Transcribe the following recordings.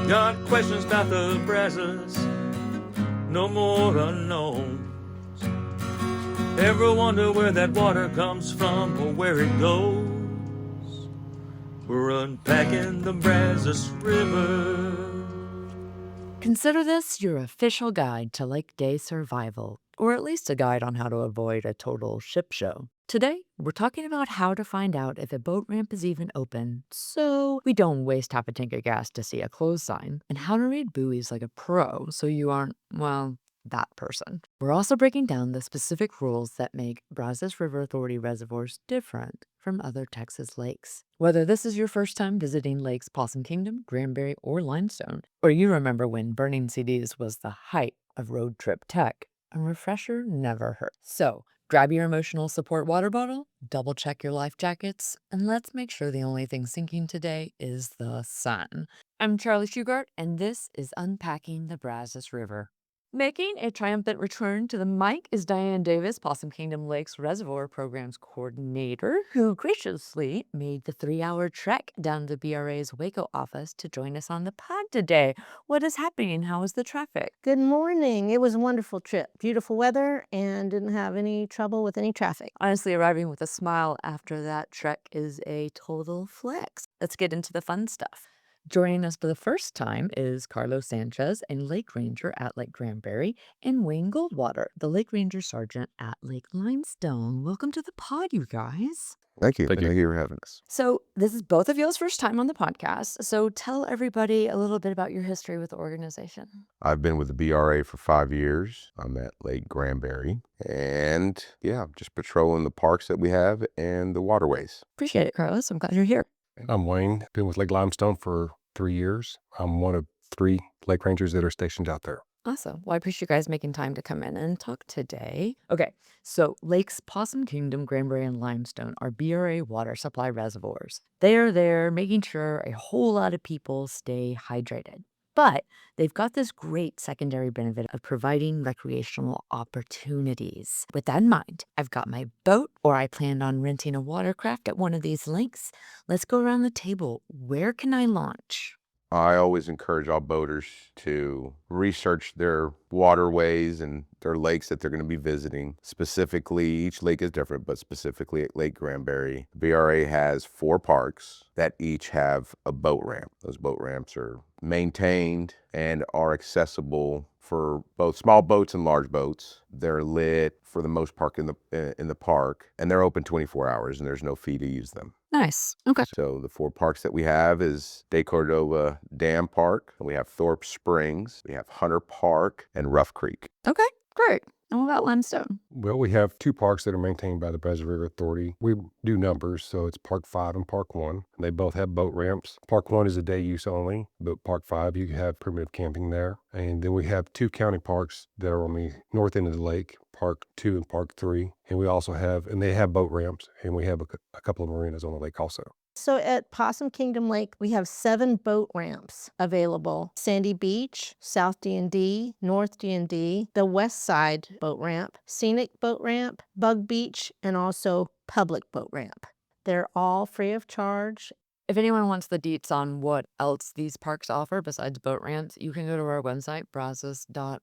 Got questions about the Brazos, no more unknowns. Ever wonder where that water comes from or where it goes? We're unpacking the Brazos River. Consider this your official guide to Lake Day survival, or at least a guide on how to avoid a total ship show. Today, we're talking about how to find out if a boat ramp is even open, so we don't waste half a tank of gas to see a closed sign, and how to read buoys like a pro so you aren't, well, that person. We're also breaking down the specific rules that make Brazos River Authority reservoirs different from other Texas lakes. Whether this is your first time visiting lakes Possum Kingdom, Granbury, or Limestone, or you remember when burning CDs was the height of road trip tech, a refresher never hurts. So, grab your emotional support water bottle, double check your life jackets, and let's make sure the only thing sinking today is the sun. I'm Charlie Shugart, and this is Unpacking the Brazos River. Making a triumphant return to the mic is Diane Davis, Possum Kingdom Lake's Reservoir Programs Coordinator, who graciously made the 3-hour trek down to BRA's Waco office to join us on the pod today. What is happening? How is the traffic? Good morning. It was a wonderful trip. Beautiful weather and didn't have any trouble with any traffic. Honestly, arriving with a smile after that trek is a total flex. Let's get into the fun stuff. Joining us for the first time is Carlos Sanchez, a lake ranger at Lake Granbury, and Wayne Goldwater, the lake ranger sergeant at Lake Limestone. Welcome to the pod, you guys. Thank you. Thank you. Thank you for having us. So this is both of y'all's first time on the podcast. So tell everybody a little bit about your history with the organization. I've been with the BRA for 5 years. I'm at Lake Granbury. And yeah, just patrolling the parks that we have and the waterways. Appreciate it, Carlos. I'm glad you're here. I'm Wayne. Been with Lake Limestone for 3 years. I'm one of 3 lake rangers that are stationed out there. Awesome. Well, I appreciate you guys making time to come in and talk today. Okay, so Lakes Possum Kingdom, Granbury, and Limestone are BRA water supply reservoirs. They are there making sure a whole lot of people stay hydrated. But they've got this great secondary benefit of providing recreational opportunities. With that in mind, I've got my boat, or I planned on renting a watercraft at one of these lakes. Let's go around the table. Where can I launch? I always encourage all boaters to research their waterways and their lakes that they're going to be visiting. Specifically, each lake is different, but specifically at Lake Granbury, BRA has 4 parks that each have a boat ramp. Those boat ramps are maintained and are accessible for both small boats and large boats. They're lit for the most part in the park, and they're open 24 hours, and there's no fee to use them. Nice. Okay. So the 4 parks that we have is De Cordova Dam Park, and we have Thorpe Springs, we have Hunter Park, and Rough Creek. Okay, great. And what about Limestone? Well, we have 2 parks that are maintained by the Brazos River Authority. We do numbers, so it's Park 5 and Park 1. They both have boat ramps. Park 1 is a day use only, but Park 5, you have permitted camping there. And then we have 2 county parks that are on the north end of the lake, Park 2 and Park 3. And we also have, and they have boat ramps, and we have a couple of marinas on the lake also. So at Possum Kingdom Lake, we have 7 boat ramps available. Sandy Beach, South D&D, North D&D, the West Side boat ramp, Scenic boat ramp, Bug Beach, and also Public boat ramp. They're all free of charge. If anyone wants the deets on what else these parks offer besides boat ramps, you can go to our website, brazos.org,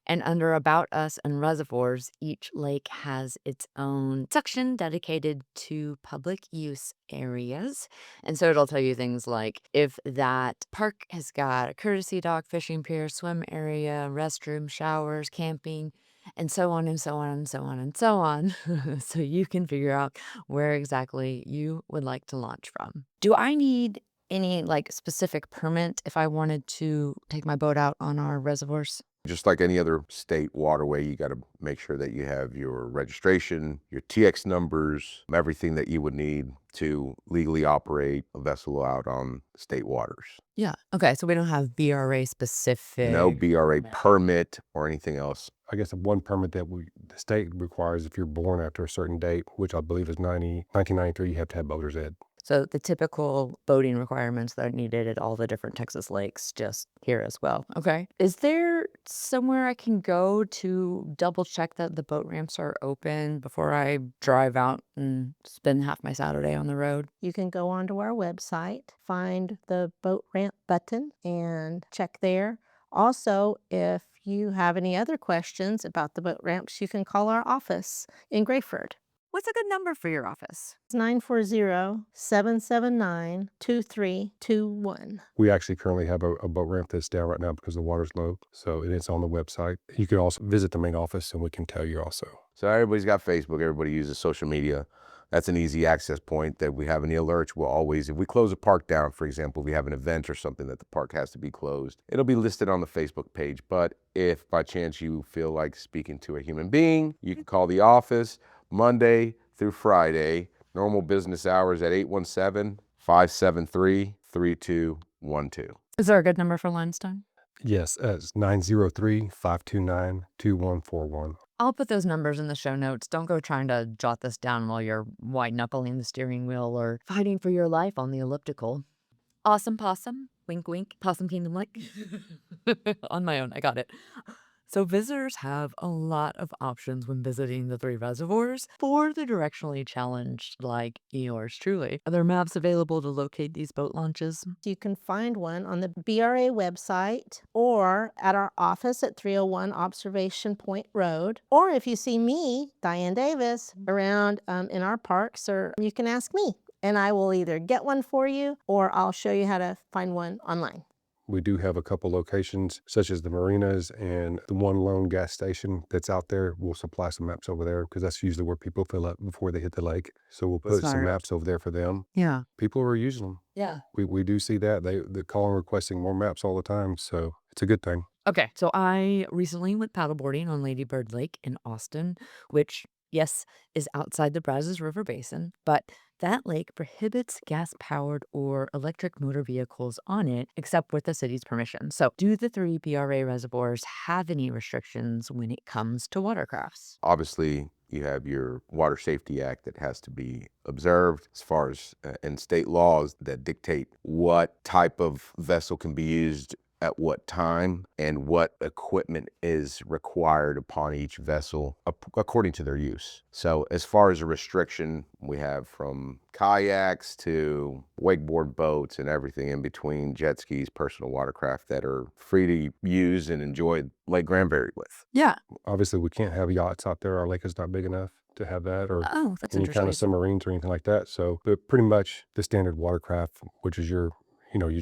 and under About Us and Reservoirs, each lake has its own section dedicated to public use areas. And so it'll tell you things like if that park has got a courtesy dock, fishing pier, swim area, restroom, showers, camping, and so on and so on and so on and so on. So you can figure out where exactly you would like to launch from. Do I need any specific permit if I wanted to take my boat out on our reservoirs? Just like any other state waterway, you got to make sure that you have your registration, your TX numbers, everything that you would need to legally operate a vessel out on state waters. Yeah. Okay. So we don't have BRA specific. No BRA permit or anything else. I guess the one permit that the state requires if you're born after a certain date, which I believe is 1993, you have to have boater's ed. So the typical boating requirements that are needed at all the different Texas lakes, just here as well. Okay. Is there somewhere I can go to double check that the boat ramps are open before I drive out and spend half my Saturday on the road? You can go onto our website, find the boat ramp button, and check there. Also, if you have any other questions about the boat ramps, you can call our office in Grayford. What's a good number for your office? It's 940-779-2321. We actually currently have a boat ramp that's down right now because the water's low. So it's on the website. You can also visit the main office and we can tell you also. So everybody's got Facebook, everybody uses social media. That's an easy access point that we have any alerts. We'll always, if we close a park down, for example, if we have an event or something that the park has to be closed, it'll be listed on the Facebook page. But if by chance you feel like speaking to a human being, you can call the office Monday through Friday, normal business hours at 817-573-3212. Is there a good number for Limestone? Yes, it's 903-529-2141. I'll put those numbers in the show notes. Don't go trying to jot this down while you're white-knuckling the steering wheel or fighting for your life on the elliptical. Awesome Possum, wink wink, Possum Kingdom Lake. On my own, I got it. So visitors have a lot of options when visiting the 3 reservoirs for the directionally challenged like yours truly. Are there maps available to locate these boat launches? You can find one on the BRA website or at our office at 301 Observation Point Road. Or if you see me, Diane Davis, around in our parks, or you can ask me and I will either get one for you or I'll show you how to find one online. We do have a couple locations, such as the marinas and the one lone gas station that's out there. We'll supply some maps over there because that's usually where people fill up before they hit the lake. So we'll put some Smart. maps over there for them. Yeah. People are using them. Yeah. We do see that. They call and requesting more maps all the time. So it's a good thing. Okay, so I recently went paddleboarding on Lady Bird Lake in Austin, which, yes, is outside the Brazos River Basin, but that lake prohibits gas-powered or electric motor vehicles on it except with the city's permission. So do the 3 BRA reservoirs have any restrictions when it comes to watercrafts? Obviously, you have your Water Safety Act that has to be observed as far as and state laws that dictate what type of vessel can be used at what time and what equipment is required upon each vessel according to their use. So as far as a restriction, we have from kayaks to wakeboard boats and everything in between, jet skis, personal watercraft that are free to use and enjoy Lake Granbury with. Yeah. Obviously, we can't have yachts out there. Our lake is not big enough to have that, or Oh, that's any kind interesting. of submarines or anything like that. So but pretty much the standard watercraft, which is your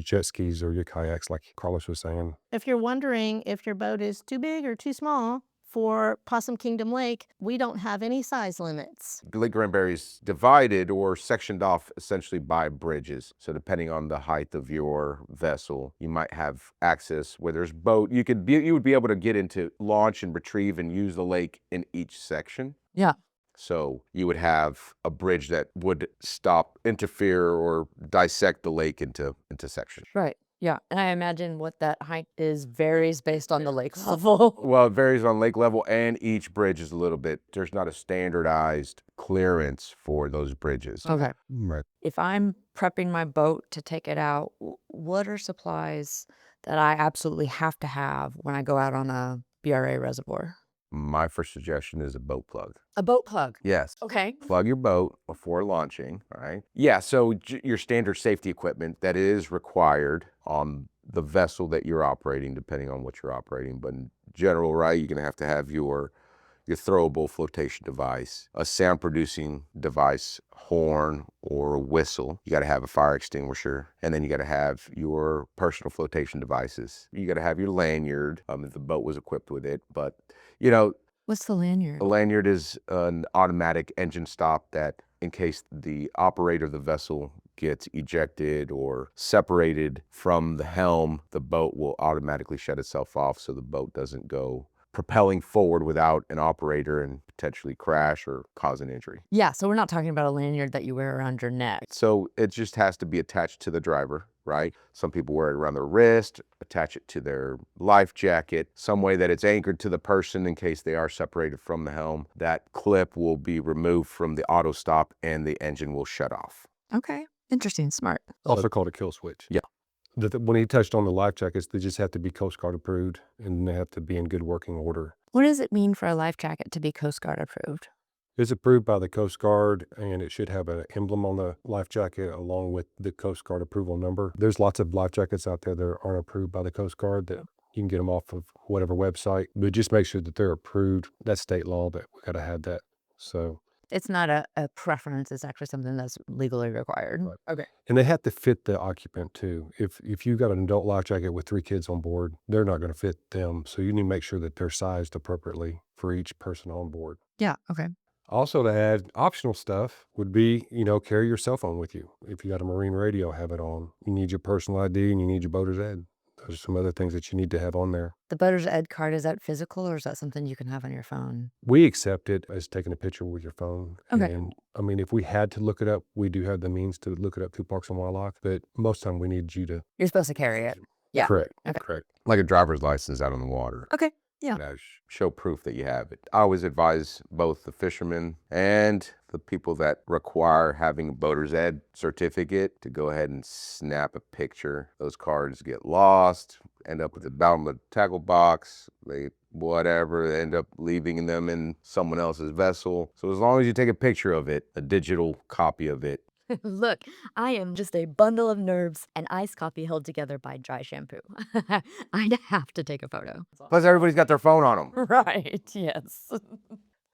jet skis or your kayaks, like Carlos was saying. If you're wondering if your boat is too big or too small for Possum Kingdom Lake, we don't have any size limits. Lake Granbury is divided or sectioned off essentially by bridges. So depending on the height of your vessel, you might have access where there's boat. You would be able to get into, launch and retrieve and use the lake in each section. Yeah. So you would have a bridge that would stop, interfere, or dissect the lake into sections. Right. Yeah. And I imagine what that height is varies based on the lake level. Well, it varies on lake level, and each bridge is a little bit, there's not a standardized clearance for those bridges. Okay. Right. If I'm prepping my boat to take it out, what are supplies that I absolutely have to have when I go out on a BRA reservoir? My first suggestion is a boat plug. A boat plug. Yes. Okay. Plug your boat before launching, right? Yeah, so your standard safety equipment that is required on the vessel that you're operating, depending on what you're operating. But in general, right, you're gonna have to have your throwable flotation device, a sound producing device, horn or a whistle. You gotta have a fire extinguisher, and then you gotta have your personal flotation devices. You gotta have your lanyard, if the boat was equipped with it. But What's the lanyard? a lanyard is an automatic engine stop that, in case the operator of the vessel gets ejected or separated from the helm, the boat will automatically shut itself off so the boat doesn't go propelling forward without an operator and potentially crash or cause an injury. Yeah, so we're not talking about a lanyard that you wear around your neck. So it just has to be attached to the driver, right? Some people wear it around their wrist, attach it to their life jacket, some way that it's anchored to the person in case they are separated from the helm. That clip will be removed from the auto stop and the engine will shut off. Okay. Interesting. Smart. Also called a kill switch. Yeah. When he touched on the life jackets, they just have to be Coast Guard approved and they have to be in good working order. What does it mean for a life jacket to be Coast Guard approved? It's approved by the Coast Guard, and it should have an emblem on the life jacket along with the Coast Guard approval number. There's lots of life jackets out there that aren't approved by the Coast Guard that you can get them off of whatever website, but just make sure that they're approved. That's state law that we got to have that. So, It's not a preference. It's actually something that's legally required. Right. Okay. and they have to fit the occupant too. If you've got an adult life jacket with 3 kids on board, they're not going to fit them. So you need to make sure that they're sized appropriately for each person on board. Yeah. Okay. Also, to add optional stuff would be, carry your cell phone with you. If you got a marine radio, have it on. You need your personal ID and you need your boater's ed. Those are some other things that you need to have on there. The boater's ed card, is that physical or is that something you can have on your phone? We accept it as taking a picture with your phone. Okay. And I mean, if we had to look it up, we do have the means to look it up through Parks and Wildlife, but most time we need you to. You're supposed to carry it. Yeah. Correct. Okay. Correct. Like a driver's license out on the water. Okay. Yeah. Show proof that you have it. I always advise both the fishermen and the people that require having a boater's ed certificate to go ahead and snap a picture. Those cards get lost, end up at the bottom of the tackle box, they end up leaving them in someone else's vessel. So as long as you take a picture of it, a digital copy of it, Look, I am just a bundle of nerves and iced coffee held together by dry shampoo. I'd have to take a photo. plus everybody's got their phone on them. Right. Yes.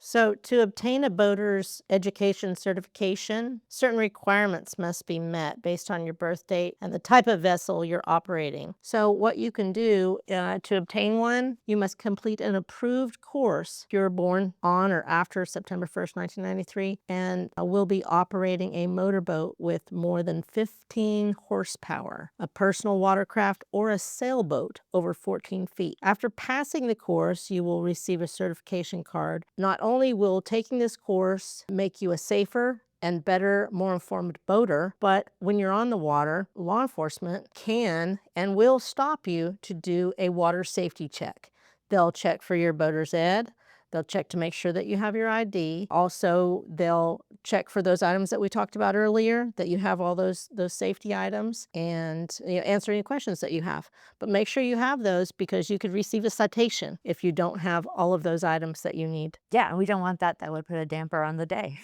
So to obtain a boater's education certification, certain requirements must be met based on your birth date and the type of vessel you're operating. So what you can do to obtain one, you must complete an approved course if you were born on or after September 1st, 1993, and will be operating a motorboat with more than 15 horsepower, a personal watercraft, or a sailboat over 14 feet. After passing the course, you will receive a certification card. Not only will taking this course make you a safer and better, more informed boater, but when you're on the water, law enforcement can and will stop you to do a water safety check. They'll check for your boater's ed. They'll check to make sure that you have your ID. Also, they'll check for those items that we talked about earlier, that you have all those safety items, and answer any questions that you have. But make sure you have those because you could receive a citation if you don't have all of those items that you need. Yeah, we don't want that. That would put a damper on the day.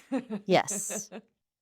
Yes.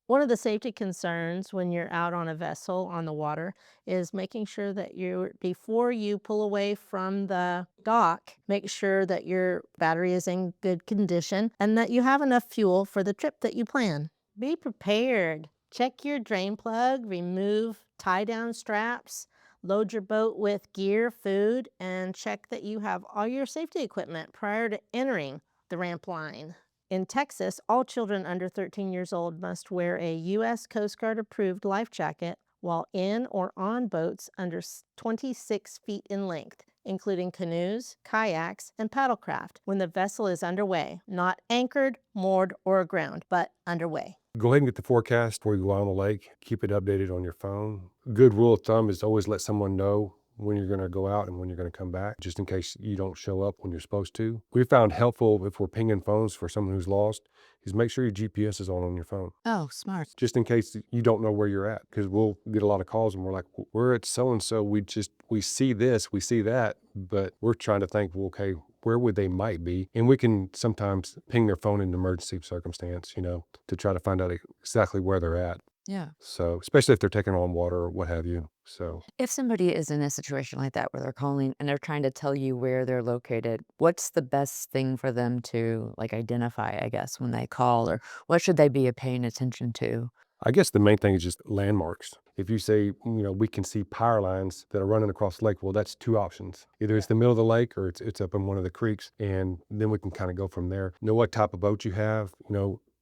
One of the safety concerns when you're out on a vessel on the water is making sure that before you pull away from the dock, make sure that your battery is in good condition and that you have enough fuel for the trip that you plan. Be prepared. Check your drain plug, remove tie-down straps, load your boat with gear, food, and check that you have all your safety equipment prior to entering the ramp line. In Texas, all children under 13 years old must wear a U.S. Coast Guard approved life jacket while in or on boats under 26 feet in length, including canoes, kayaks, and paddlecraft when the vessel is underway, not anchored, moored, or aground, but underway. Go ahead and get the forecast before you go out on the lake. Keep it updated on your phone. Good rule of thumb is always let someone know when you're going to go out and when you're going to come back, just in case you don't show up when you're supposed to. We found helpful if we're pinging phones for someone who's lost is make sure your GPS is on your phone, Oh, smart. just in case you don't know where you're at. Because we'll get a lot of calls and we're like, we're at so-and-so. We see this, we see that, but we're trying to think, well, okay, where would they might be? And we can sometimes ping their phone in an emergency circumstance, to try to find out exactly where they're at. Yeah. So, especially if they're taking on water or what have you. So, If somebody is in a situation like that where they're calling and they're trying to tell you where they're located, what's the best thing for them to identify, I guess, when they call, or what should they be paying attention to? I guess the main thing is just landmarks. If you say, we can see power lines that are running across the lake, well, that's 2 options. Either it's the middle of the lake or it's up in one of the creeks, and then we can kind of go from there. Know what type of boat you have.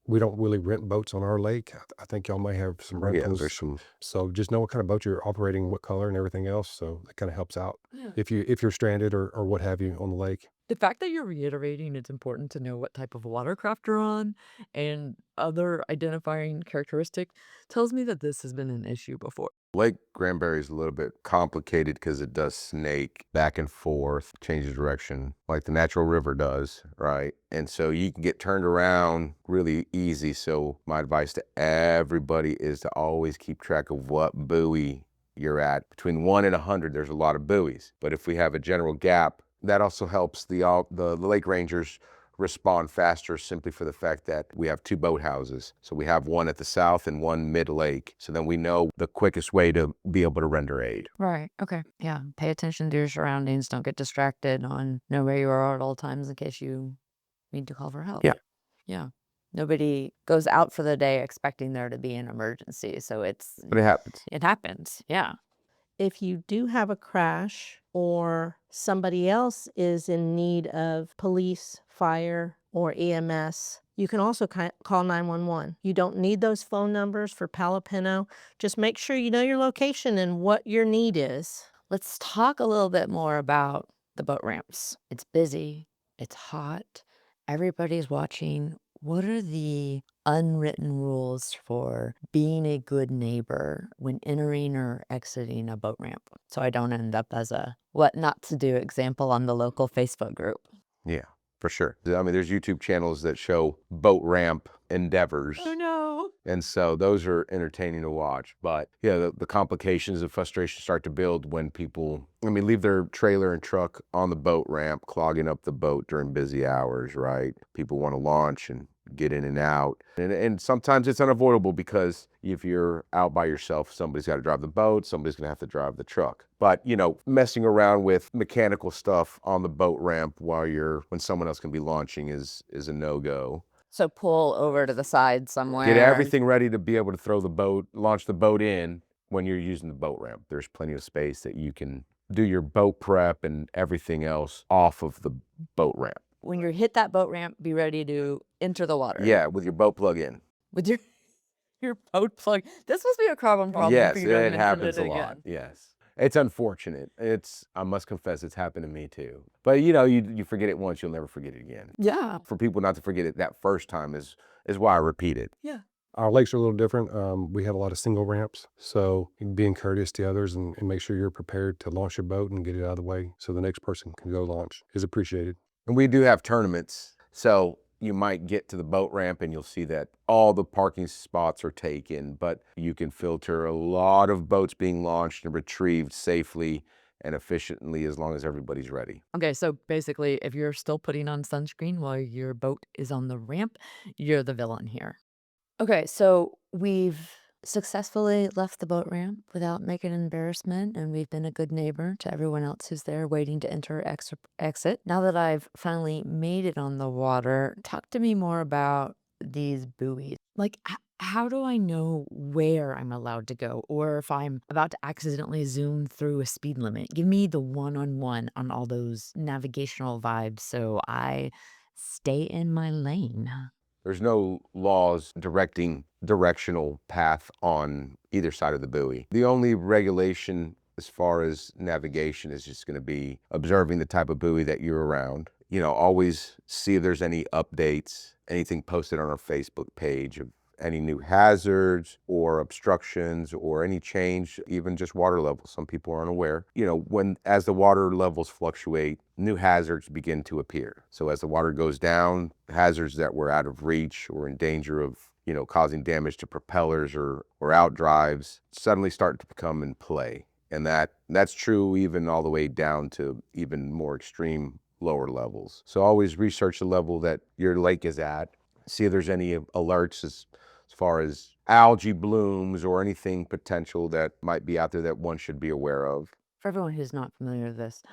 We don't really rent boats on our lake. I think y'all may have some rentals. there's some. So just know what kind of boat you're operating, what color and everything else. So that kind of helps out Yeah. if you're stranded or what have you on the lake. The fact that you're reiterating it's important to know what type of watercraft you're on and other identifying characteristic tells me that this has been an issue before. Lake Granbury is a little bit complicated because it does snake back and forth, changes direction like the natural river does, right? And so you can get turned around really easy. So my advice to everybody is to always keep track of what buoy you're at. Between 1 and 100, there's a lot of buoys. But if we have a general gap, that also helps the lake rangers respond faster simply for the fact that we have 2 boathouses. So we have one at the south and one mid-lake. So then we know the quickest way to be able to render aid. Right. Okay. Yeah. Pay attention to your surroundings. Don't get distracted on know where you are at all times in case you need to call for help. Yeah. Yeah. Nobody goes out for the day expecting there to be an emergency. So But it happens. it happens. Yeah. If you do have a crash or somebody else is in need of police, fire, or EMS, you can also call 911. You don't need those phone numbers for Palo Pinto. Just make sure you know your location and what your need is. Let's talk a little bit more about the boat ramps. It's busy. It's hot. Everybody's watching. What are the unwritten rules for being a good neighbor when entering or exiting a boat ramp? So I don't end up as a what not to do example on the local Facebook group. Yeah, for sure. I mean, there's YouTube channels that show boat ramp endeavors. Oh no. And so those are entertaining to watch. But yeah, the complications of frustration start to build when people, leave their trailer and truck on the boat ramp, clogging up the boat during busy hours, right? People want to launch and get in and out. And sometimes it's unavoidable because if you're out by yourself, somebody's got to drive the boat, somebody's going to have to drive the truck. But, messing around with mechanical stuff on the boat ramp when someone else can be launching is a no-go. So pull over to the side somewhere. Get everything ready to be able to launch the boat in when you're using the boat ramp. There's plenty of space that you can do your boat prep and everything else off of the boat ramp. When you hit that boat ramp, be ready to enter the water. Yeah, with your boat plug in. With your boat plug. This must be a common problem. Yes, for you to it mention happens it a lot. again. Yes. It's unfortunate. I must confess, it's happened to me too. But you forget it once, you'll never forget it again. Yeah. For people not to forget it that first time is why I repeat it. Yeah. Our lakes are a little different. We have a lot of single ramps, so being courteous to others and make sure you're prepared to launch your boat and get it out of the way so the next person can go launch is appreciated. And we do have tournaments, so you might get to the boat ramp and you'll see that all the parking spots are taken, but you can filter a lot of boats being launched and retrieved safely and efficiently as long as everybody's ready. Okay, so basically, if you're still putting on sunscreen while your boat is on the ramp, you're the villain here. Okay, so we've successfully left the boat ramp without making an embarrassment, and we've been a good neighbor to everyone else who's there waiting to enter or exit. Now that I've finally made it on the water, talk to me more about these buoys. Like, how do I know where I'm allowed to go, or if I'm about to accidentally zoom through a speed limit? Give me the one-on-one on all those navigational vibes so I stay in my lane. There's no laws directing directional path on either side of the buoy. The only regulation as far as navigation is just going to be observing the type of buoy that you're around. Always see if there's any updates, anything posted on our Facebook page of any new hazards or obstructions or any change, even just water levels. Some people are unaware. As the water levels fluctuate, new hazards begin to appear. So as the water goes down, hazards that were out of reach or in danger of, causing damage to propellers or outdrives suddenly start to become in play. And that's true even all the way down to even more extreme lower levels. So always research the level that your lake is at. See if there's any alerts as far as algae blooms or anything potential that might be out there that one should be aware of. For everyone who's not familiar with this,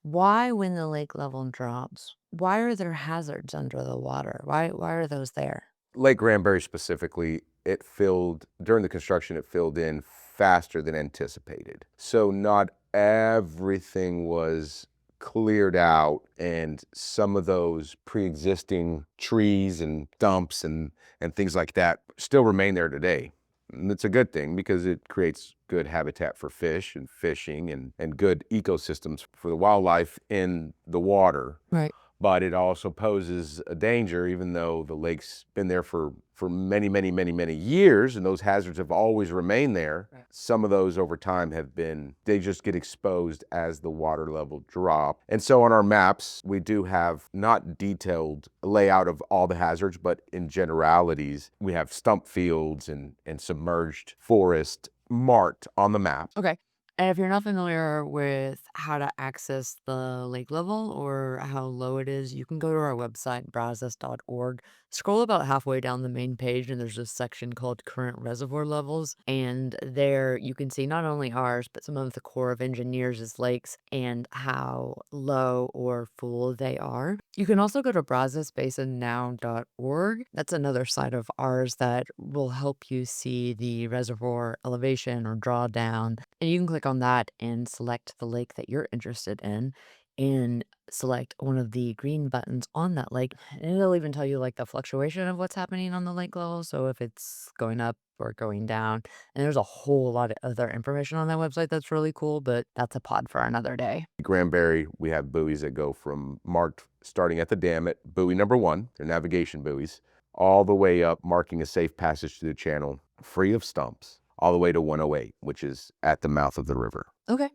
why, when the lake level drops, why are there hazards under the water? Why are those there? Lake Granbury specifically, during the construction, it filled in faster than anticipated. So not everything was cleared out, and some of those pre-existing trees and stumps and things like that still remain there today. And it's a good thing because it creates good habitat for fish and fishing and good ecosystems for the wildlife in the water. Right. but it also poses a danger, even though the lake's been there for many, many, many, many years, and those hazards have always remained there. Right. Some of those over time they just get exposed as the water level drop. And so on our maps, we do have not detailed layout of all the hazards, but in generalities, we have stump fields and submerged forest marked on the map. Okay. And if you're not familiar with how to access the lake level or how low it is, you can go to our website, brazos.org. Scroll about halfway down the main page, and there's a section called Current Reservoir Levels. And there you can see not only ours, but some of the Corps of Engineers' lakes and how low or full they are. You can also go to brazosbasinnow.org. That's another site of ours that will help you see the reservoir elevation or drawdown. And you can click on that and select the lake that you're interested in and select one of the green buttons on that lake. And it'll even tell you like the fluctuation of what's happening on the lake level. So if it's going up or going down. And there's a whole lot of other information on that website that's really cool, but that's a pod for another day. Granbury, we have buoys that go from marked starting at the dam at buoy number 1, they're navigation buoys, all the way up, marking a safe passage through the channel, free of stumps, all the way to 108, which is at the mouth of the river. Okay.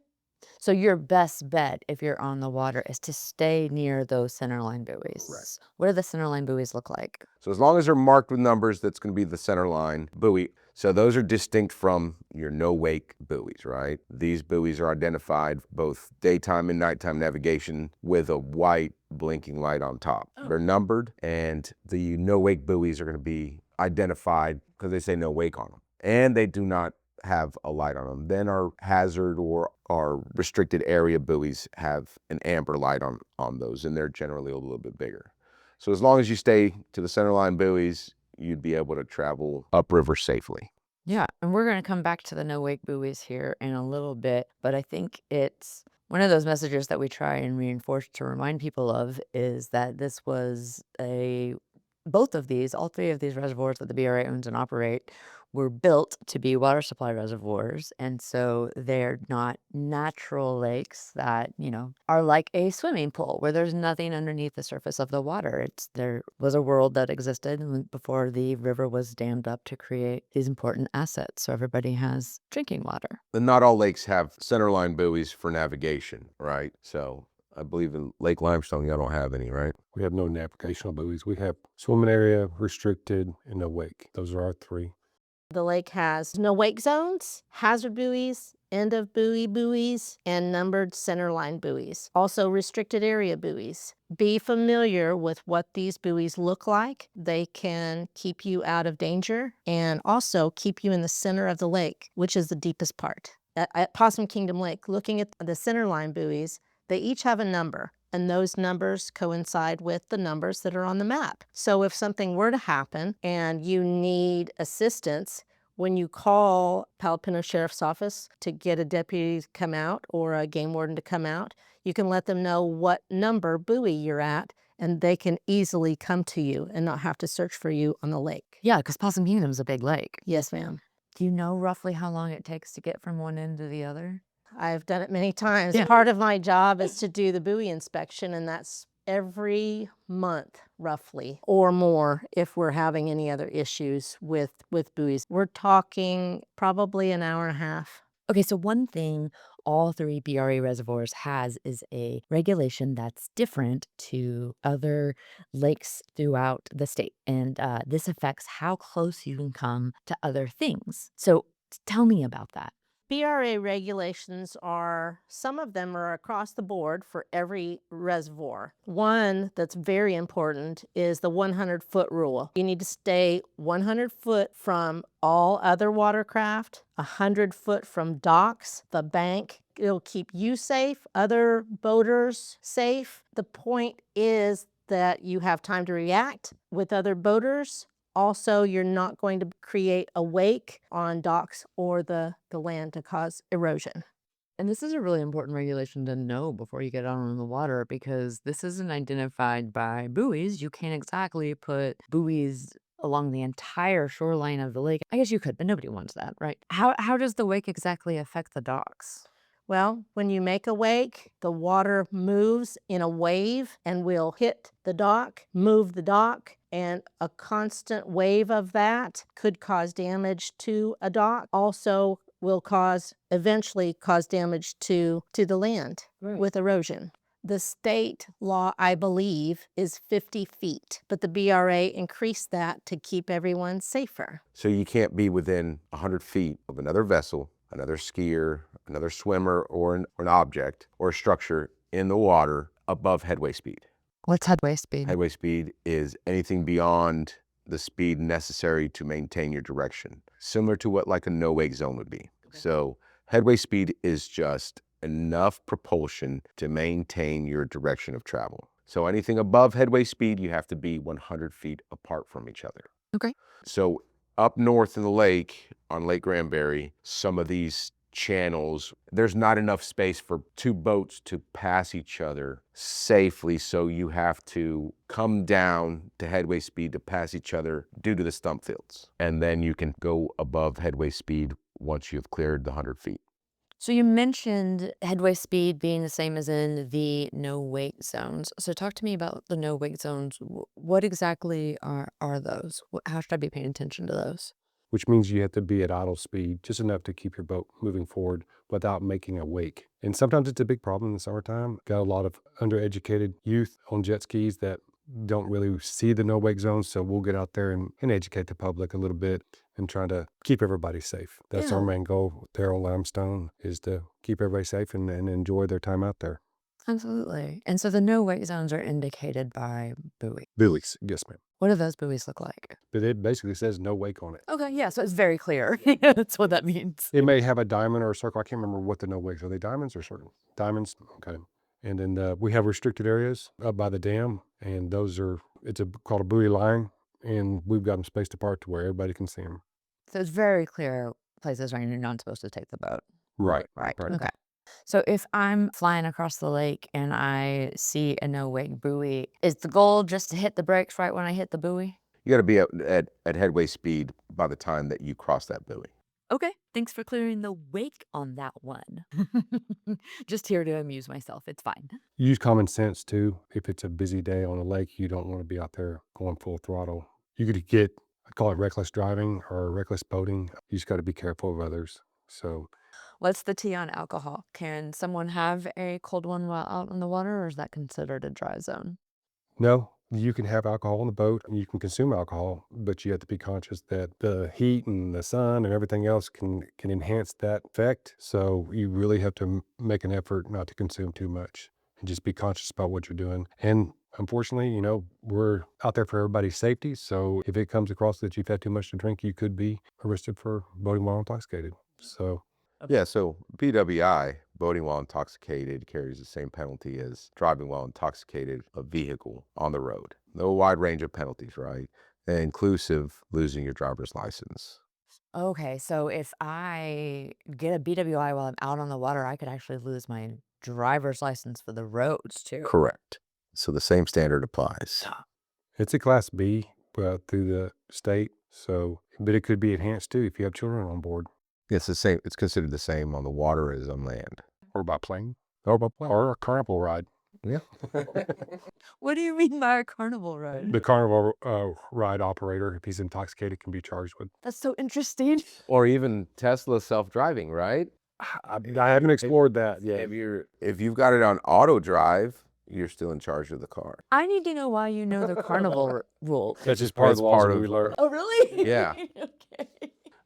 So your best bet if you're on the water is to stay near those centerline buoys. Correct. What do the centerline buoys look like? So as long as they're marked with numbers, that's going to be the center line buoy. So those are distinct from your no-wake buoys, right? These buoys are identified both daytime and nighttime navigation with a white blinking light on top. Oh. They're numbered, and the no-wake buoys are going to be identified because they say no wake on them. And they do not have a light on them. Then our hazard or our restricted area buoys have an amber light on those, and they're generally a little bit bigger. So as long as you stay to the centerline buoys, you'd be able to travel upriver safely. Yeah, and we're going to come back to the no-wake buoys here in a little bit, but I think it's one of those messages that we try and reinforce to remind people of is that this was both of these, all three of these reservoirs that the BRA owns and operate were built to be water supply reservoirs. And so they're not natural lakes that, are like a swimming pool where there's nothing underneath the surface of the water. There was a world that existed before the river was dammed up to create these important assets. So everybody has drinking water. And not all lakes have centerline buoys for navigation, right? So I believe in Lake Limestone, y'all don't have any, right? We have no navigational buoys. We have swimming area, restricted, and no wake. Those are our 3. The lake has no wake zones, hazard buoys, end of buoy buoys, and numbered centerline buoys. Also restricted area buoys. Be familiar with what these buoys look like. They can keep you out of danger and also keep you in the center of the lake, which is the deepest part. At Possum Kingdom Lake, looking at the centerline buoys, they each have a number, and those numbers coincide with the numbers that are on the map. So if something were to happen and you need assistance, when you call Palo Pinto Sheriff's Office to get a deputy to come out or a game warden to come out, you can let them know what number buoy you're at, and they can easily come to you and not have to search for you on the lake. Yeah, because Possum Kingdom's a big lake. Yes, ma'am. Do you know roughly how long it takes to get from one end to the other? I've done it many times. Yeah. Part of my job is to do the buoy inspection, and that's every month, roughly, or more if we're having any other issues with buoys. We're talking probably an hour and a half. Okay, so one thing all 3 BRA reservoirs has is a regulation that's different to other lakes throughout the state. And this affects how close you can come to other things. So tell me about that. BRA regulations some of them are across the board for every reservoir. One that's very important is the 100-foot rule. You need to stay 100 foot from all other watercraft, 100 foot from docks, the bank. It'll keep you safe, other boaters safe. The point is that you have time to react with other boaters. Also, you're not going to create a wake on docks or the land to cause erosion. And this is a really important regulation to know before you get out on the water because this isn't identified by buoys. You can't exactly put buoys along the entire shoreline of the lake. I guess you could, but nobody wants that, right? How does the wake exactly affect the docks? Well, when you make a wake, the water moves in a wave and will hit the dock, move the dock, and a constant wave of that could cause damage to a dock. Also will eventually cause damage to the land with erosion. The state law, I believe, is 50 feet, but the BRA increased that to keep everyone safer. So you can't be within 100 feet of another vessel, another skier, another swimmer, or an object or a structure in the water above headway speed. What's headway speed? Headway speed is anything beyond the speed necessary to maintain your direction, similar to what like a no-wake zone would be. So headway speed is just enough propulsion to maintain your direction of travel. So anything above headway speed, you have to be 100 feet apart from each other. Okay. So up north in the lake, on Lake Granbury, some of these channels, there's not enough space for two boats to pass each other safely, so you have to come down to headway speed to pass each other due to the stump fields. And then you can go above headway speed once you've cleared the 100 feet. So you mentioned headway speed being the same as in the no-wake zones. So talk to me about the no-wake zones. What exactly are those? How should I be paying attention to those? Which means you have to be at idle speed, just enough to keep your boat moving forward without making a wake. And sometimes it's a big problem in the summertime. Got a lot of undereducated youth on jet skis that don't really see the no-wake zones, so we'll get out there and educate the public a little bit and try to keep everybody safe. That's our main goal there on Limestone, is to keep everybody safe and enjoy their time out there. Absolutely. And so the no-wake zones are indicated by buoy. Buoys, yes ma'am. What do those buoys look like? But it basically says no wake on it. Okay, yeah, so it's very clear. That's what that means. It may have a diamond or a circle. I can't remember what the no wakes are. They diamonds or circles? Diamonds, okay. And then we have restricted areas up by the dam, and those are, called a buoy line, and we've got them spaced apart to where everybody can see them. So it's very clear places where you're not supposed to take the boat. Right. Okay. So if I'm flying across the lake and I see a no-wake buoy, is the goal just to hit the brakes right when I hit the buoy? You got to be at headway speed by the time that you cross that buoy. Okay, thanks for clearing the wake on that one. Just here to amuse myself. It's fine. Use common sense too. If it's a busy day on a lake, you don't want to be out there going full throttle. You could get, I call it reckless driving or reckless boating. You just got to be careful of others. So What's the tea on alcohol? Can someone have a cold one while out on the water, or is that considered a dry zone? no, you can have alcohol on the boat and you can consume alcohol, but you have to be conscious that the heat and the sun and everything else can enhance that effect. So you really have to make an effort not to consume too much and just be conscious about what you're doing. And unfortunately, we're out there for everybody's safety. So if it comes across that you've had too much to drink, you could be arrested for boating while intoxicated. So Yeah, so BWI, boating while intoxicated, carries the same penalty as driving while intoxicated a vehicle on the road. No wide range of penalties, right? Inclusive losing your driver's license. Okay, so if I get a BWI while I'm out on the water, I could actually lose my driver's license for the roads too. Correct. So the same standard applies. it's a Class B through the state. So, but it could be enhanced too if you have children on board. It's the same. It's considered the same on the water as on land. Or by plane. Or a carnival ride. Yeah. What do you mean by a carnival ride? The carnival ride operator, if he's intoxicated, can be charged with. That's so interesting. Or even Tesla self-driving, right? I haven't explored that yet. If you've got it on auto drive, you're still in charge of the car. I need to know why you know the carnival rule. That's just part of the laws part that of- we learned. Oh, really? Yeah. Okay.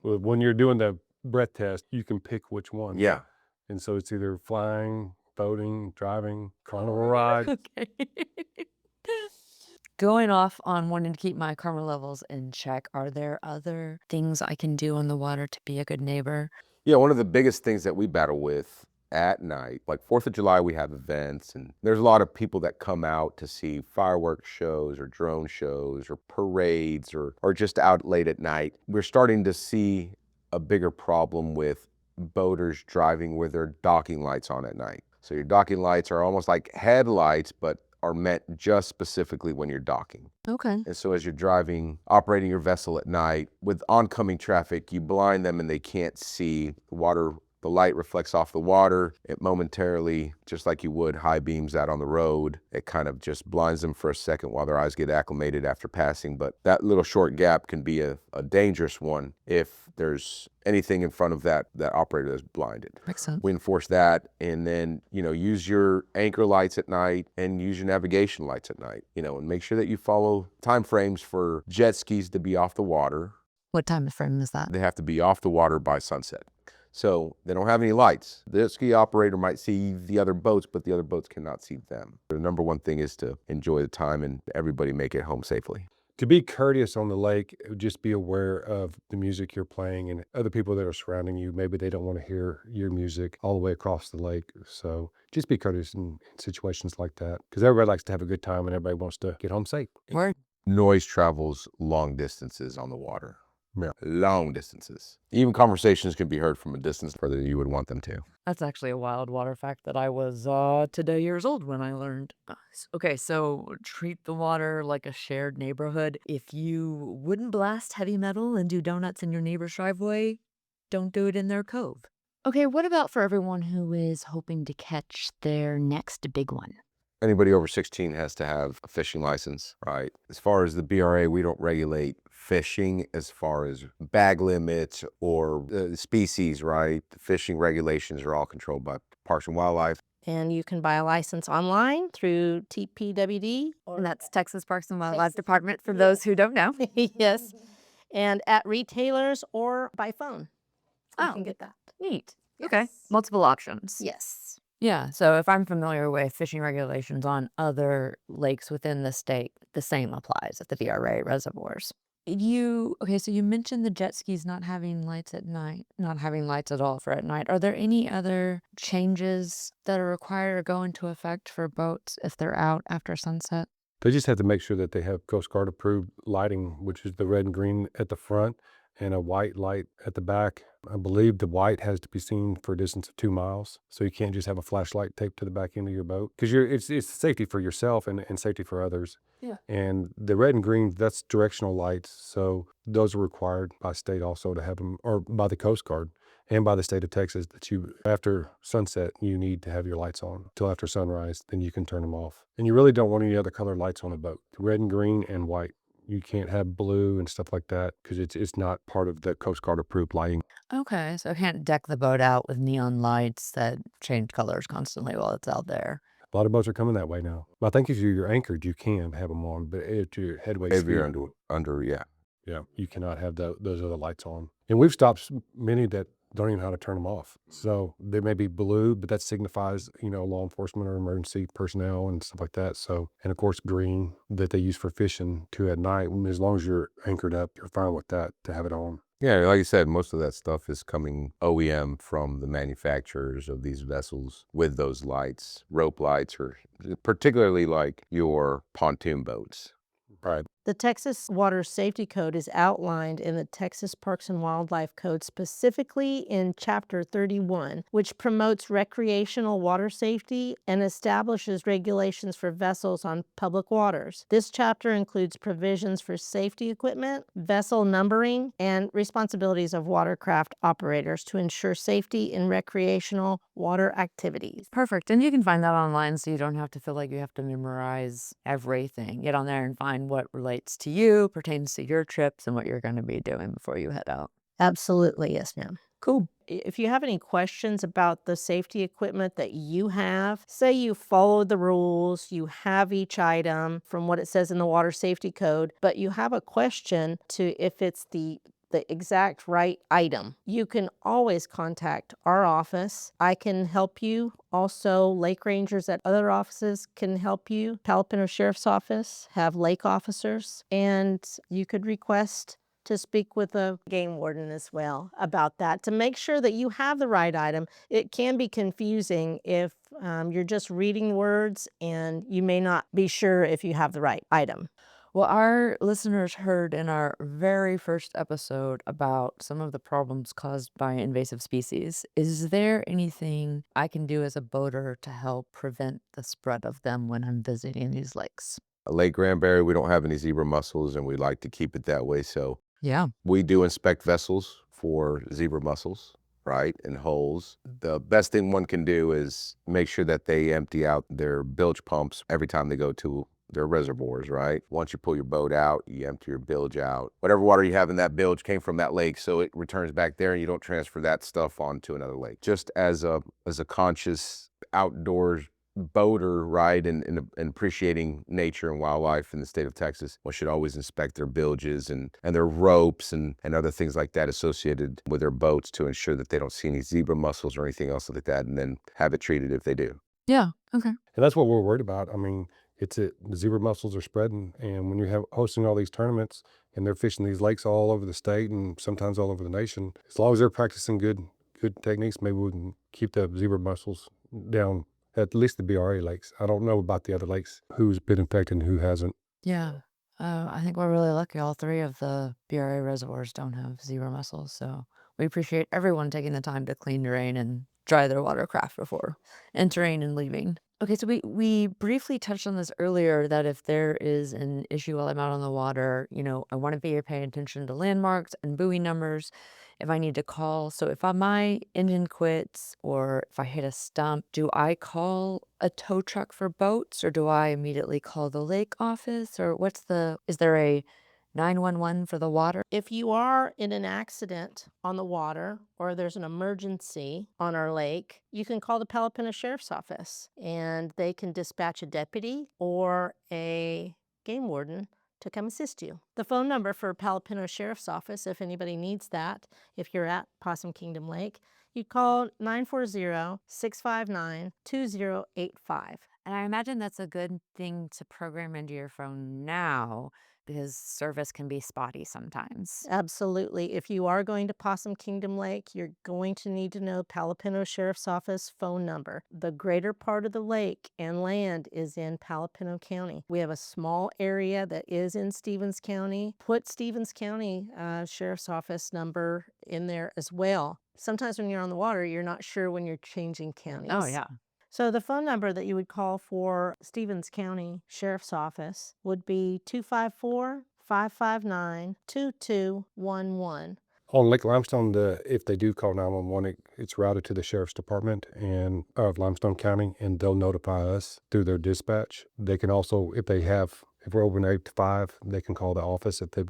Well, when you're doing the breath test, you can pick which one. Yeah. And so it's either flying, boating, driving, carnival ride. Okay. Going off on wanting to keep my karma levels in check, are there other things I can do on the water to be a good neighbor? Yeah, one of the biggest things that we battle with at night, like 4th of July, we have events, and there's a lot of people that come out to see fireworks shows or drone shows or parades or just out late at night. We're starting to see a bigger problem with boaters driving with their docking lights on at night. So your docking lights are almost like headlights, but are meant just specifically when you're docking. Okay. And so as you're driving, operating your vessel at night with oncoming traffic, you blind them and they can't see the water The light reflects off the water. It momentarily, just like you would high beams out on the road, it kind of just blinds them for a second while their eyes get acclimated after passing. But that little short gap can be a dangerous one if there's anything in front of that operator that's blinded. Makes sense. We enforce that, and then, use your anchor lights at night and use your navigation lights at night, and make sure that you follow time frames for jet skis to be off the water. What time frame is that? They have to be off the water by sunset. So they don't have any lights. The jet ski operator might see the other boats, but the other boats cannot see them. The number one thing is to enjoy the time and everybody make it home safely. To be courteous on the lake, just be aware of the music you're playing and other people that are surrounding you. Maybe they don't want to hear your music all the way across the lake. So just be courteous in situations like that, because everybody likes to have a good time and everybody wants to get home safe. Word. Noise travels long distances on the water. Yeah. Long distances. Even conversations can be heard from a distance further than you would want them to. That's actually a wild water fact that I was today years old when I learned. Okay, so treat the water like a shared neighborhood. If you wouldn't blast heavy metal and do donuts in your neighbor's driveway, don't do it in their cove. Okay, what about for everyone who is hoping to catch their next big one? Anybody over 16 has to have a fishing license, right? As far as the BRA, we don't regulate fishing as far as bag limits or species, right? The fishing regulations are all controlled by Parks and Wildlife. And you can buy a license online through TPWD. And that's Texas Parks and Wildlife Department for those who don't know. Yes. And at retailers or by phone. You Oh, can get that. neat. Okay, Yes. multiple options. Yes. Yeah, so if I'm familiar with fishing regulations on other lakes within the state, the same applies at the VRA reservoirs. So you mentioned the jet skis not having lights at night, not having lights at all for at night. Are there any other changes that are required or go into effect for boats if they're out after sunset? They just have to make sure that they have Coast Guard approved lighting, which is the red and green at the front and a white light at the back. I believe the white has to be seen for a distance of 2 miles. So you can't just have a flashlight taped to the back end of your boat, because it's safety for yourself and safety for others. Yeah. And the red and green, that's directional lights. So those are required by state also to have them, or by the Coast Guard and by the state of Texas, that after sunset, you need to have your lights on till after sunrise, then you can turn them off. And you really don't want any other color lights on a boat. Red and green and white. You can't have blue and stuff like that because it's not part of the Coast Guard approved lighting. Okay, so I can't deck the boat out with neon lights that change colors constantly while it's out there. A lot of boats are coming that way now. I think if you're anchored, you can have them on, but if your headway If speed, you're under, yeah. yeah, you cannot have those other lights on. And we've stopped many that don't even know how to turn them off. So they may be blue, but that signifies, law enforcement or emergency personnel and stuff like that. So, and of course, green that they use for fishing too at night. As long as you're anchored up, you're fine with that to have it on. Yeah, like you said, most of that stuff is coming OEM from the manufacturers of these vessels with those lights, rope lights, or particularly like your pontoon boats. Right. The Texas Water Safety Code is outlined in the Texas Parks and Wildlife Code, specifically in Chapter 31, which promotes recreational water safety and establishes regulations for vessels on public waters. This chapter includes provisions for safety equipment, vessel numbering, and responsibilities of watercraft operators to ensure safety in recreational water activities. Perfect. And you can find that online so you don't have to feel like you have to memorize everything. Get on there and find what relates to you, pertains to your trips, and what you're going to be doing before you head out. Absolutely, yes, ma'am. Cool. If you have any questions about the safety equipment that you have, say you followed the rules, you have each item from what it says in the Water Safety Code, but you have a question to if it's the exact right item, you can always contact our office. I can help you. Also, lake rangers at other offices can help you. Palo Pinto Sheriff's Office have lake officers, and you could request to speak with a game warden as well about that to make sure that you have the right item. It can be confusing if you're just reading words and you may not be sure if you have the right item. Well, our listeners heard in our very first episode about some of the problems caused by invasive species. Is there anything I can do as a boater to help prevent the spread of them when I'm visiting these lakes? Lake Granbury, we don't have any zebra mussels, and we like to keep it that way. So Yeah. we do inspect vessels for zebra mussels. right, and holes. The best thing one can do is make sure that they empty out their bilge pumps every time they go to their reservoirs, right? Once you pull your boat out, you empty your bilge out. Whatever water you have in that bilge came from that lake, so it returns back there and you don't transfer that stuff onto another lake. Just as a conscious outdoors boater, right, and appreciating nature and wildlife in the state of Texas, one should always inspect their bilges and their ropes and other things like that associated with their boats to ensure that they don't see any zebra mussels or anything else like that, and then have it treated if they do. Yeah. Okay. And that's what we're worried about. I mean, the zebra mussels are spreading, and when you have hosting all these tournaments and they're fishing these lakes all over the state and sometimes all over the nation, as long as they're practicing good techniques, maybe we can keep the zebra mussels down at least the BRA lakes. I don't know about the other lakes, who's been infected and who hasn't. Yeah. I think we're really lucky. All three of the BRA reservoirs don't have zebra mussels, so we appreciate everyone taking the time to clean, drain, and dry their watercraft before entering and leaving. Okay, so we briefly touched on this earlier, that if there is an issue while I'm out on the water, I want to be paying attention to landmarks and buoy numbers if I need to call. So if my engine quits or if I hit a stump, do I call a tow truck for boats, or do I immediately call the lake office, or is there a 911 for the water? If you are in an accident on the water or there's an emergency on our lake, you can call the Palapino Sheriff's Office and they can dispatch a deputy or a game warden to come assist you. The phone number for Palapino Sheriff's Office, if anybody needs that, if you're at Possum Kingdom Lake, you call 940-659-2085. And I imagine that's a good thing to program into your phone now, because service can be spotty sometimes. Absolutely. If you are going to Possum Kingdom Lake, you're going to need to know Palapino Sheriff's Office phone number. The greater part of the lake and land is in Palapino County. We have a small area that is in Stevens County. Put Stevens County Sheriff's Office number in there as well. Sometimes when you're on the water, you're not sure when you're changing counties. Oh, yeah. So the phone number that you would call for Stevens County Sheriff's Office would be 254-559-2211. On Lake Limestone, if they do call 911, it's routed to the Sheriff's Department of Limestone County, and they'll notify us through their dispatch. They can also, if we're over an 8 to 5, they can call the office if they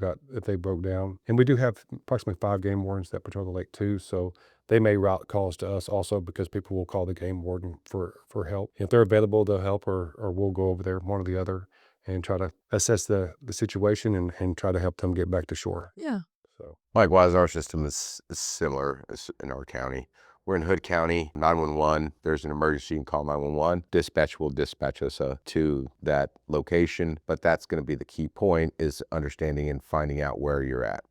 broke down. And we do have approximately 5 game wardens that patrol the lake too, so they may route calls to us also, because people will call the game warden for help. If they're available, they'll help, or we'll go over there, one or the other, and try to assess the situation and try to help them get back to shore. Yeah. So Likewise, our system is similar in our county. We're in Hood County, 911. There's an emergency, you can call 911. Dispatch will dispatch us to that location, but that's going to be the key point, is understanding and finding out where you're at.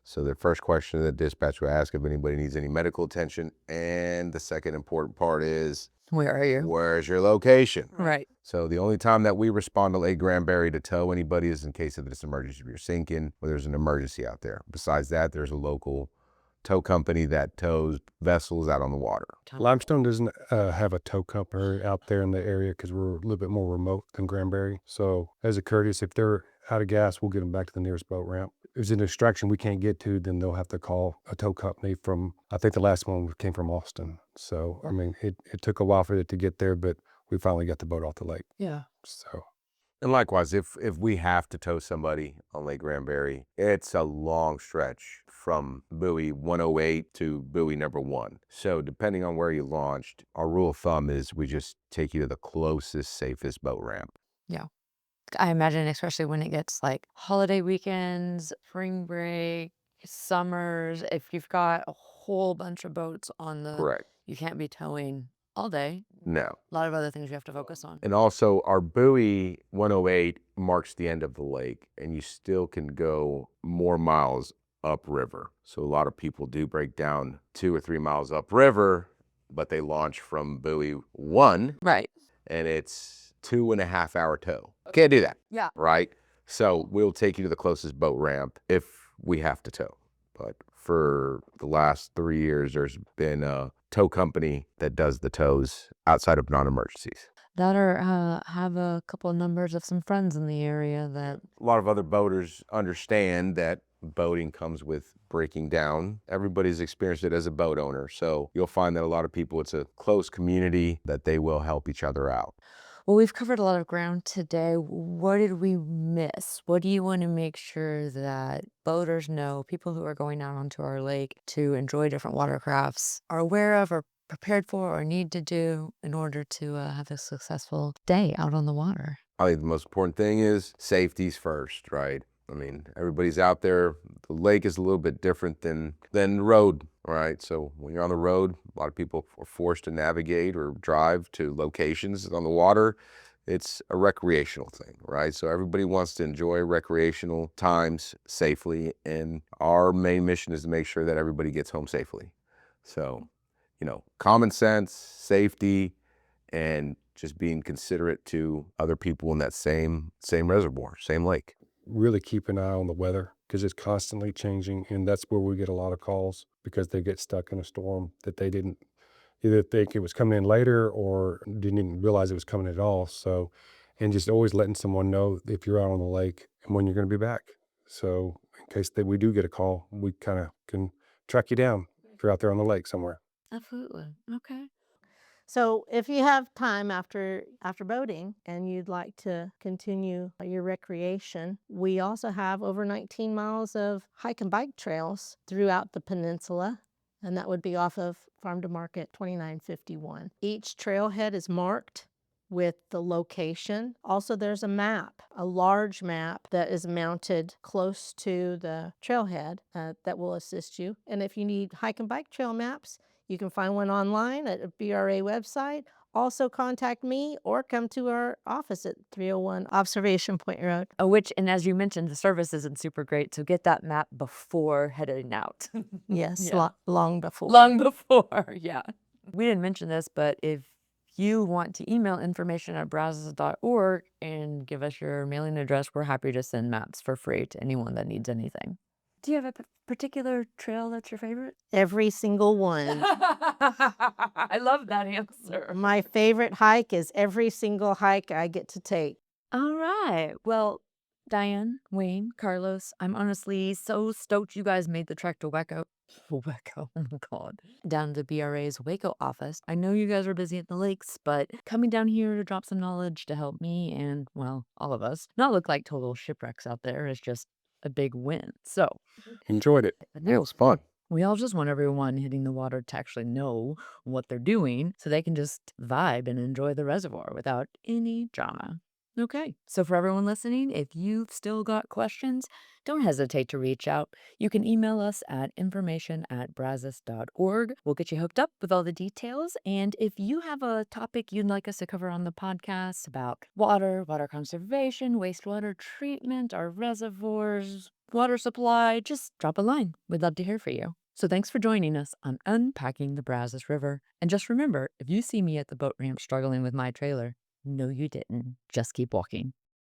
So the first question the dispatch will ask if anybody needs any medical attention, and the second important part is, Where are you? where's your location? Right. So the only time that we respond to Lake Granbury to tow anybody is in case of this emergency. If you're sinking or there's an emergency out there. Besides that, there's a local tow company that tows vessels out on the water. Limestone doesn't have a tow company out there in the area because we're a little bit more remote than Granbury. So as a courteous, if they're out of gas, we'll get them back to the nearest boat ramp. If there's an extraction we can't get to, then they'll have to call a tow company from, I think the last one came from Austin. So, I mean, it took a while for it to get there, but we finally got the boat off the lake. Yeah. So, And likewise, if we have to tow somebody on Lake Granbury, it's a long stretch from buoy 108 to buoy number 1. So depending on where you launched, our rule of thumb is we just take you to the closest, safest boat ramp. Yeah. I imagine, especially when it gets like holiday weekends, spring break, summers, if you've got a whole bunch of boats on Correct. you can't be towing all day. No. A lot of other things you have to focus on. And also our buoy 108 marks the end of the lake, and you still can go more miles upriver. So a lot of people do break down 2 or 3 miles upriver, but they launch from buoy 1, Right. and it's 2.5 hour tow. Can't do that. Yeah. Right? So we'll take you to the closest boat ramp if we have to tow. But for the last 3 years, there's been a tow company that does the tows outside of non-emergencies. That, or have a couple of numbers of some friends in the area that. A lot of other boaters understand that boating comes with breaking down. Everybody's experienced it as a boat owner. So you'll find that a lot of people, it's a close community that they will help each other out. Well, we've covered a lot of ground today. What did we miss? What do you want to make sure that boaters know, people who are going out onto our lake to enjoy different watercrafts, are aware of or prepared for or need to do in order to have a successful day out on the water? I think the most important thing is safety's first, right? I mean, everybody's out there. The lake is a little bit different than road, right? So when you're on the road, a lot of people are forced to navigate or drive to locations on the water. It's a recreational thing, right? So everybody wants to enjoy recreational times safely, and our main mission is to make sure that everybody gets home safely. So, common sense, safety, and just being considerate to other people in that same reservoir, same lake. Really keep an eye on the weather because it's constantly changing, and that's where we get a lot of calls because they get stuck in a storm that they didn't either think it was coming in later or didn't even realize it was coming at all. So, and just always letting someone know if you're out on the lake and when you're going to be back. So in case that we do get a call, we kind of can track you down if you're out there on the lake somewhere. Absolutely. Okay. So if you have time after boating and you'd like to continue your recreation, we also have over 19 miles of hike and bike trails throughout the peninsula, and that would be off of Farm to Market 2951. Each trailhead is marked with the location. Also, there's a map, a large map that is mounted close to the trailhead that will assist you. And if you need hike and bike trail maps, you can find one online at a BRA website. Also contact me or come to our office at 301 Observation Point Road. And as you mentioned, the service isn't super great, so get that map before heading out. Yes, Yeah. long before. Long before, yeah. We didn't mention this, but if you want to email information at brazos.org and give us your mailing address, we're happy to send maps for free to anyone that needs anything. Do you have a particular trail that's your favorite? Every single one. I love that answer. My favorite hike is every single hike I get to take. All right. Well, Diane, Wayne, Carlos, I'm honestly so stoked you guys made the trek to Waco, oh my God, down to BRA's Waco office. I know you guys are busy at the lakes, but coming down here to drop some knowledge to help me and, well, all of us not look like total shipwrecks out there is just a big win. So, Enjoyed it. Yeah, it was fun. we all just want everyone hitting the water to actually know what they're doing so they can just vibe and enjoy the reservoir without any drama. Okay, so for everyone listening, if you've still got questions, don't hesitate to reach out. You can email us at information@brazos.org. We'll get you hooked up with all the details. And if you have a topic you'd like us to cover on the podcast about water conservation, wastewater treatment, our reservoirs, water supply, just drop a line. We'd love to hear from you. So thanks for joining us on Unpacking the Brazos River. And just remember, if you see me at the boat ramp struggling with my trailer, no, you didn't. Just keep walking.